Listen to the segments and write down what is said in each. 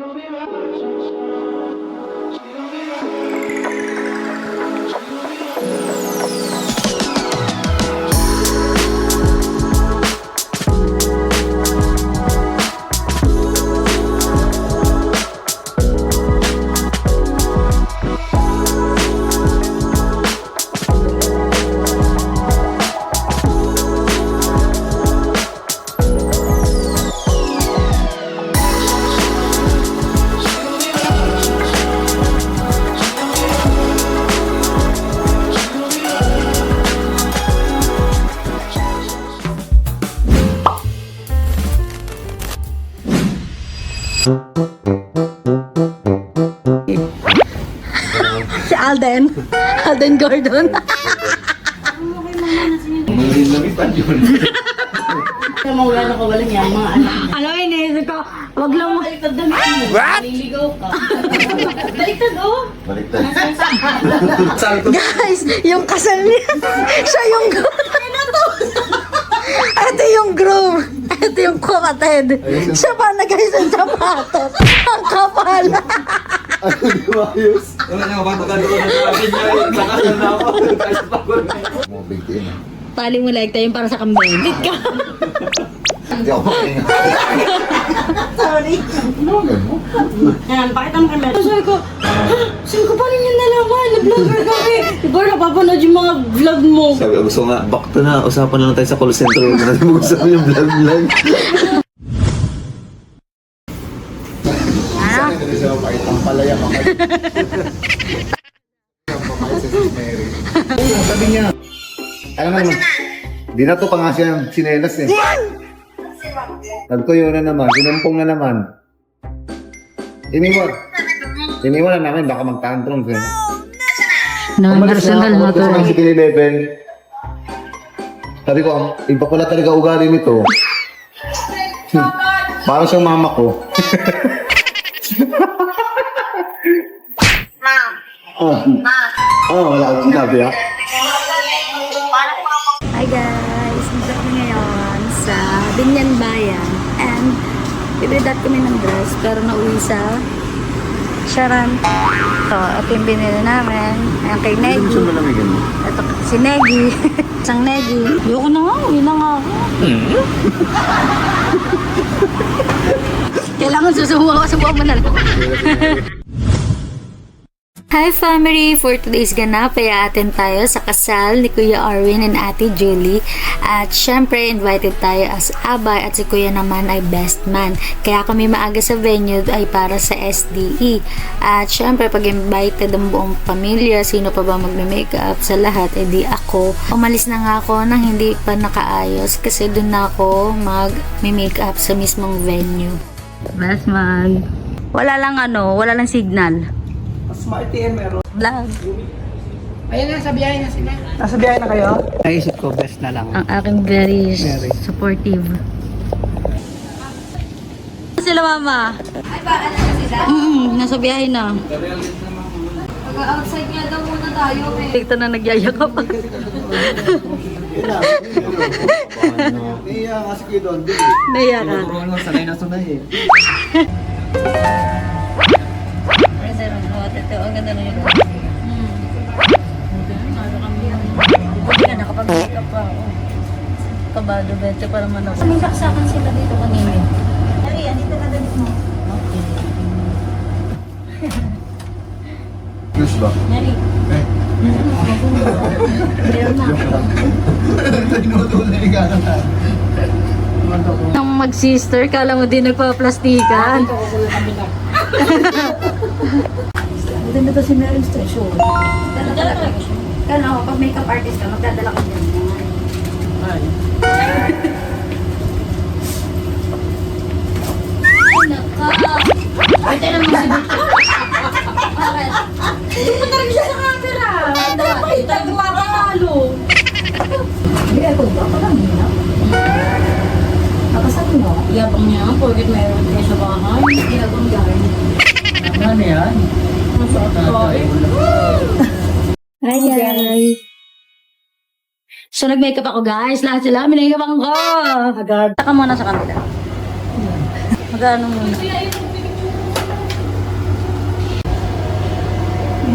Si Alden Gordon. Mawala ko wala niya, mga anak. Ano iniisip ko? Wag lang mo. Baliktad na what? Naliligaw ka. Baliktad oh. Baliktad. Guys, yung kasal niya. Siya yung groom. Ito yung groom. Ito yung kapatid. Siya pa nag-ayos ng sapatos. Ang kapal. Ano di ba ayos? Wala niya, mabatakan ko na sa akin niya. Nakasal na ako. Kahit pa ko. Mga big day na. Tali mo like tayo para sa kambing. Dit ka. Hindi ako makinga. Sorry. Ano mo? Yan, pakita mo kami. Sabi ko, saan ko pa rin yung nalaman? Na-vlogger kami. Diba napapanood yung mga vlog mo? Sabi ko, gusto nga, back to na. Usapan na lang tayo sa call center. Huwag na natin mag-usap yung vlog-vlog. Hindi siya mapakitang palaya ka kayo. Sabi niya, alam mo naman, di na to pa nga siya sinelas eh. Nagtuyo na naman, sinumpong na naman. Iniwan na namin, baka mag-tantrum siya. Personal na to. Umalis na ako, 11. Sabi ko, iba pala talaga ugali nito. Parang siyang mama ko. Wala akong sinabi ha. Hi guys! Nandito kami ngayon sa Binyan Bayan and bibili kami ng dress pero nauwi sa Sharan. Ito yung binili namin. Ayan kay Negi. Gusto mo lamigin mo? Ito si Negi. Isang Negi. Ayoko na nga. Uwi na nga ako. Kailangan susubukan mo na lang. Hi family! For today's ganap ay aatin tayo sa kasal ni Kuya Arwin and Ate Julie. At syempre invited tayo as abay at si Kuya naman ay best man. Kaya kami maaga sa venue ay para sa SDE. At syempre pag invited ang buong pamilya, sino pa ba magme-makeup sa lahat, edi ako. Umalis na nga ako nang hindi pa nakaayos kasi doon na ako mag-makeup sa mismong venue. Best man. Wala lang signal. Smart TM meron. Vlog. Ayun na, sa biyahe na sila. Nasa biyahe na kayo? Naisip ko, best na lang. Ang aking very supportive. Sila mama? Ay, paalam na sila? Nasa biyahe na. Mag-outside nga daw muna tayo eh. Ito na nagyayakap. Iya, kasi kayo doon. Naya ka. Turuan mo, sanay na sunay eh. Ang ganda na yun. Buti ka nakapag-makeup pa ako. Kabado, bete para man ako. Sumibaksakan sila dito kanina. Nari, andito na dito mo. Okay. Yes ba? Nari. Meron na. Nang mag-sister, kala mo din nagpa-plastikan. Maganda to si Meron Station. Dala talaga siya. Kaya ako, pag makeup artist ka, magdadala ka dyan. Ay. Ay, tayo naman si Victor. Bakit? Hindi mo talaga siya sa camera. Ay, tayo makakalo. Hindi, ako ba? Parang nila. Nakasal mo? Yabang niya, porkit mayroon kayo sa bahay. Yabang yarn. Ano yan? Hi guys! So nag-makeup ako guys. Lahat sila minakeup ako. Agad. Taka muna sa kanila. Magano muna.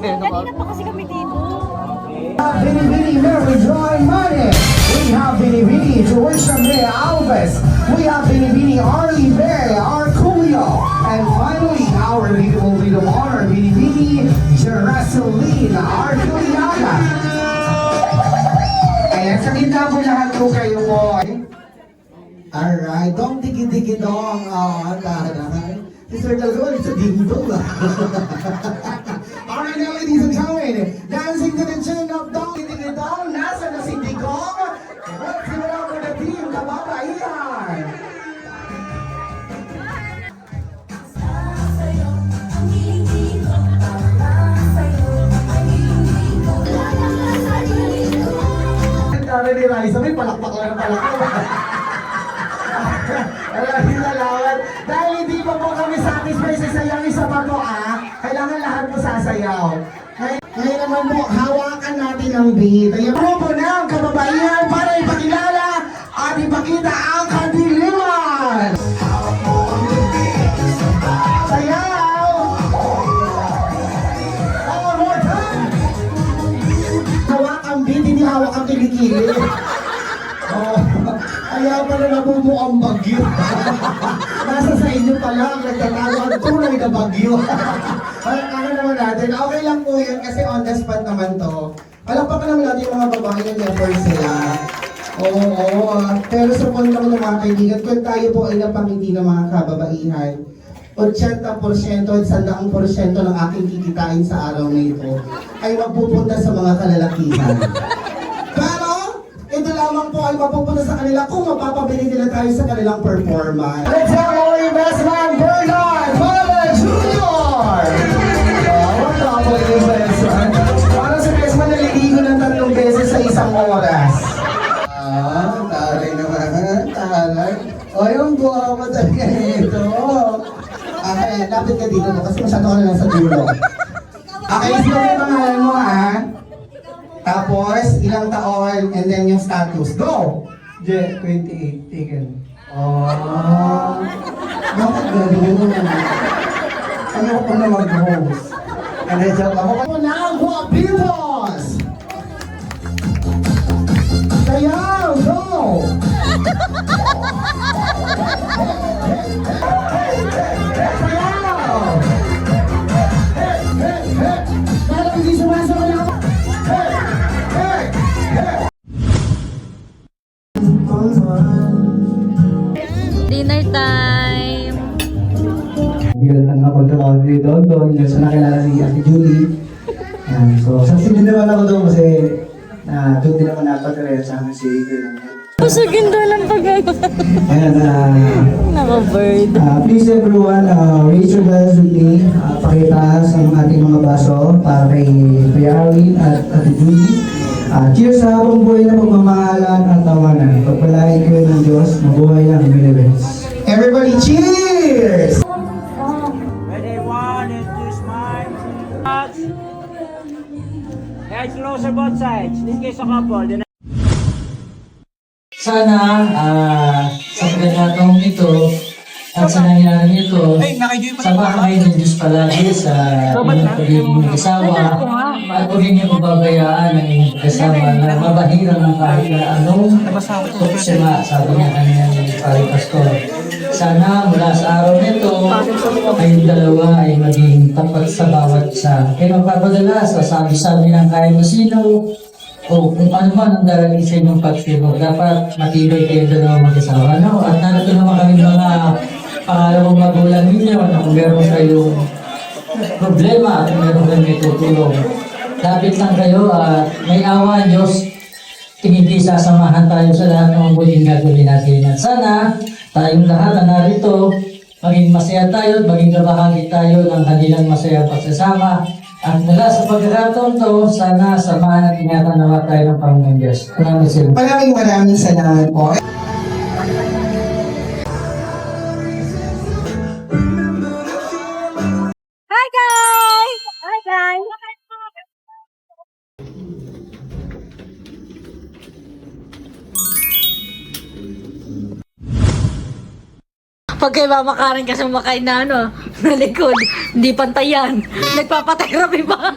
Kanina pa kasi kami dito. Binibini Mary Joy Money. We have Binibini Joycia May Alves. We have Binibini Arlie May Arculio. And finally, our beautiful lead of honor, Binibini Jeraseline Arculiana. Ayan, sa gitna po lahat po kayo po. Alright, dong digi-digi dong. Taray. Si Sir Calzón, it's a ding-dong. Alright now, ladies and gentlemen, dancing to the tune of dong digi dong. Nasa na si Digong? Let's give it up for the team, Kababaihan. Ang dami ni Raisa, may palakpak lang ang palakpak. Maraming salamat. Dahil hindi pa po kami satisfied sa sayang isa pa po kailangan lahat po sasayaw. Ngayon naman po, hawakan natin ang beat. Ayan po ng kababaihan para ipakilala at ipakita ang kadiliman. Sayaw! One more time! Hawak ang beat, hindi hawak ang kilikili. Oh, kaya pala namumuang bagyo. Nasa sa inyo pa lang, nagtatago ang tunay na bagyo. Ano naman natin, okay lang po yun kasi on the spot naman to. Palakpakan naman natin yung mga babae ng effort sila. Oo. Pero sa point naman ng mga kaibigan, kung tayo po ay napangiti ng mga kababaihan, 80% at 100% ng aking kikitain sa araw na ito ay magpupunta sa mga kalalakihan. Pero, ito lamang po ay mapupunta sa kanila kung mapapabili nila tayo sa kanilang performance. Let's have our investment, Bernard Mala Jr. Wala po yung investment. Para sa investment, naliligo ng 3 beses sa isang oras. Taray naman, taray. O, yung buha mo talaga nito. Lapit ka dito kasi masyado ka na lang sa dulo. Okay, sino yung pangalan mo Tapos, ilang taon, and then yung status. Go! 28, taken. Oh, bakit gano'n? Ano ko na mag-host? And then, joke ako. Ako na ang Guapitos! Sayaw! Go! Sayaw! Parang hindi sumasayaw ako. Dinner time! Yun ang nakontrabaho dito doon. Yun sa nakilala ni Ate Julie. So, saksi din naman ako doon kasi doon din naman napatira sa amin si Kuya. Pasagin doon ang pagkakaroon. Ayan, Naka-bird. please everyone, raise your glass with me. Pakitaas ang ating mga baso para kay Kuya Arwin at Ate Julie. Cheers sa habang buhay na pagmamahalan at tawanan. Pagpalain kayo ng Diyos, mabuhay ang Philippines. Everybody, cheers! Ready, 1 and 2, smile. Touch. Heads closer both sides. This case a couple. Then Sana sa pagkakataong ito at sa nangyari ito, samahan kayo ng Diyos palagi sa inyong pagiging asawa at huwag niyo pababayaan ang inyong kasama na mabahira ng kahit na anong suksima, sabi niya kanina ni Pari Pastor. Sana mula sa araw nito, kayong dalawa ay maging tapat sa bawat isa. Kaya magpapadala sa sabi-sabi ng kahit na sino, o kung ano man ang darating sa inyong pagtibok, dapat matibay kayo dalawa mag-asawa. No? At narito naman kami mga pangalawang magulang ninyo na kung meron kayong problema at meron kayong may tutulong. Lapit lang kayo at may awa ang Diyos. Hindi sasamahan tayo sa lahat ng mabuting gagawin natin. At sana tayong lahat na narito, maging masaya tayo at maging kabahagi tayo ng kanilang masayang pagsasama. At mula sa pagkakataon to, sana samahan at ingatan nawa tayo ng Panginoon Diyos. Maraming salamat po. Hi guys! Hi guys! Pag kay Mama Karen kasi sumakay na na likod, hindi pantayan. Nagpapatherapy pa.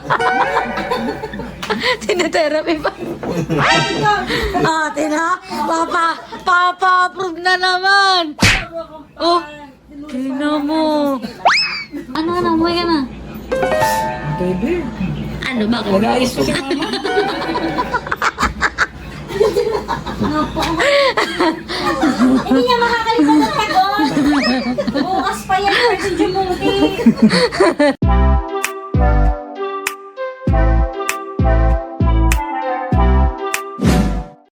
Tinetherapy pa. Tina, papa-approve na naman. Oh, tingnan mo. Ano, umuwi ka na? Baby. Ano, bakit? Nag-ayos pa si Mama. Hindi niya makakalimutan ng tagon. Bukas pa yan, si Jumuti.